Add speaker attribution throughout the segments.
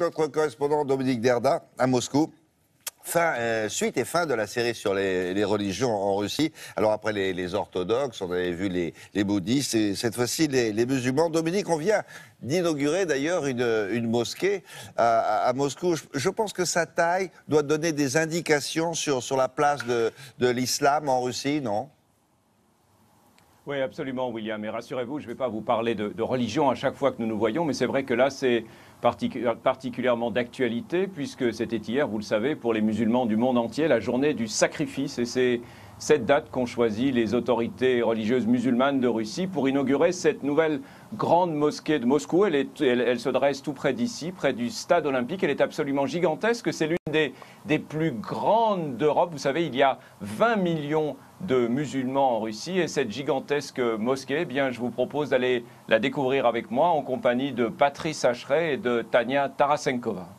Speaker 1: Notre correspondant Dominique Derda à Moscou. Suite et fin de la série sur les religions en Russie. Alors après les orthodoxes, on avait vu les bouddhistes et cette fois-ci les musulmans. Dominique, on vient d'inaugurer d'ailleurs une mosquée à Moscou. Je pense que sa taille doit donner des indications sur la place de l'islam en Russie, non ?
Speaker 2: Oui, absolument, William. Et rassurez-vous, je ne vais pas vous parler de religion à chaque fois que nous nous voyons, mais c'est vrai que là, c'est particulièrement d'actualité, puisque c'était hier, vous le savez, pour les musulmans du monde entier, la journée du sacrifice. Et c'est cette date qu'ont choisi les autorités religieuses musulmanes de Russie pour inaugurer cette nouvelle grande mosquée de Moscou. Elle se dresse tout près d'ici, près du stade olympique. Elle est absolument gigantesque. C'est l'une des plus grandes d'Europe. Vous savez, il y a 20 millions de musulmans en Russie. Et cette gigantesque mosquée, eh bien, je vous propose d'aller la découvrir avec moi en compagnie de Patrice Hacheret et de Tania Tarasenkova.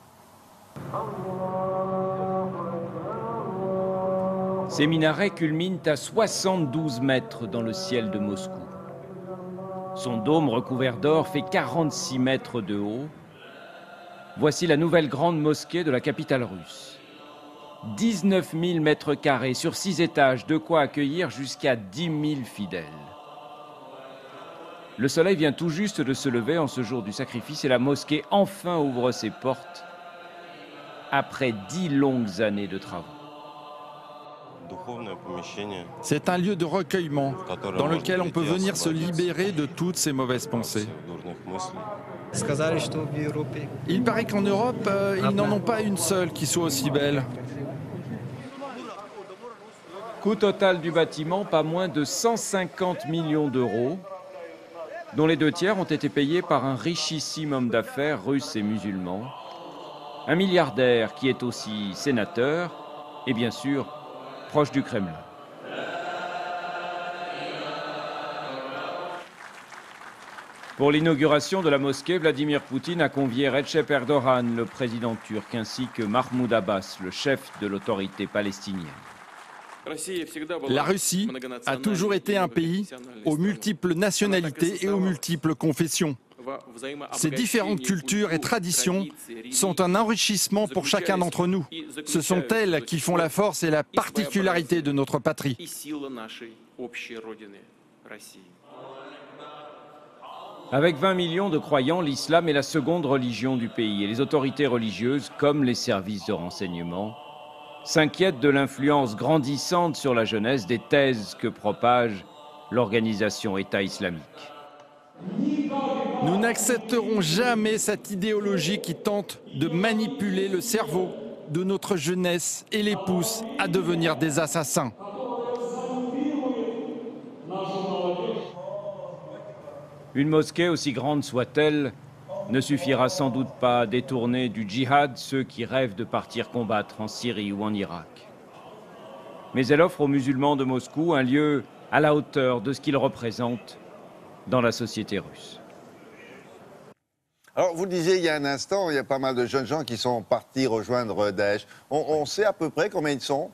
Speaker 2: Ces minarets culminent à 72 mètres dans le ciel de Moscou. Son dôme recouvert d'or fait 46 mètres de haut. Voici la nouvelle grande mosquée de la capitale russe. 19 000 mètres carrés sur 6 étages, de quoi accueillir jusqu'à 10 000 fidèles. Le soleil vient tout juste de se lever en ce jour du sacrifice et la mosquée enfin ouvre ses portes après 10 longues années de travaux.
Speaker 3: C'est un lieu de recueillement dans lequel on peut venir se libérer de toutes ces mauvaises pensées. Il paraît qu'en Europe, ils n'en ont pas une seule qui soit aussi belle.
Speaker 2: Coût total du bâtiment, pas moins de 150 millions d'euros, dont les 2 tiers ont été payés par un richissime homme d'affaires russe et musulman, un milliardaire qui est aussi sénateur et bien sûr proche du Kremlin. Pour l'inauguration de la mosquée, Vladimir Poutine a convié Recep Erdogan, le président turc, ainsi que Mahmoud Abbas, le chef de l'autorité palestinienne.
Speaker 3: La Russie a toujours été un pays aux multiples nationalités et aux multiples confessions. Ces différentes cultures et traditions sont un enrichissement pour chacun d'entre nous. Ce sont elles qui font la force et la particularité de notre patrie.
Speaker 2: Avec 20 millions de croyants, l'islam est la seconde religion du pays et les autorités religieuses, comme les services de renseignement, s'inquiètent de l'influence grandissante sur la jeunesse des thèses que propage l'organisation État islamique.
Speaker 3: Nous n'accepterons jamais cette idéologie qui tente de manipuler le cerveau de notre jeunesse et les pousse à devenir des assassins.
Speaker 2: Une mosquée, aussi grande soit-elle, ne suffira sans doute pas à détourner du djihad ceux qui rêvent de partir combattre en Syrie ou en Irak. Mais elle offre aux musulmans de Moscou un lieu à la hauteur de ce qu'ils représentent dans la société russe.
Speaker 1: Alors, vous le disiez il y a un instant, il y a pas mal de jeunes gens qui sont partis rejoindre Daesh. On sait à peu près combien ils sont ?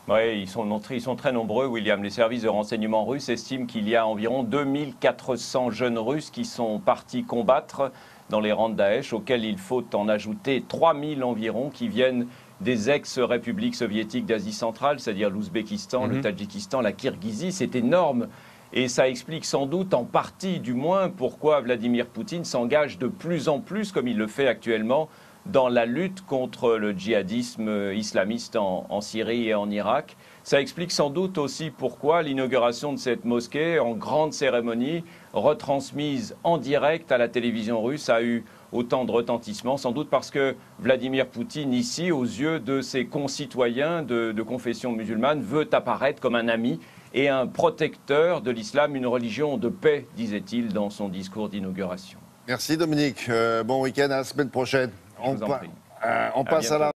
Speaker 2: Oui, ils sont très nombreux, William. Les services de renseignement russes estiment qu'il y a environ 2400 jeunes Russes qui sont partis combattre dans les rangs de Daesh, auxquels il faut en ajouter 3000 environ qui viennent des ex-républiques soviétiques d'Asie centrale, c'est-à-dire l'Ouzbékistan, le Tadjikistan, la Kirghizie. C'est énorme. Et ça explique sans doute, en partie du moins, pourquoi Vladimir Poutine s'engage de plus en plus, comme il le fait actuellement, dans la lutte contre le djihadisme islamiste en Syrie et en Irak. Ça explique sans doute aussi pourquoi l'inauguration de cette mosquée, en grande cérémonie, retransmise en direct à la télévision russe, a eu autant de retentissement, sans doute parce que Vladimir Poutine, ici, aux yeux de ses concitoyens de confession musulmane, veut apparaître comme un ami et un protecteur de l'islam, une religion de paix, disait-il dans son discours d'inauguration.
Speaker 1: Merci Dominique. Bon week-end, à la semaine prochaine. On passe à la...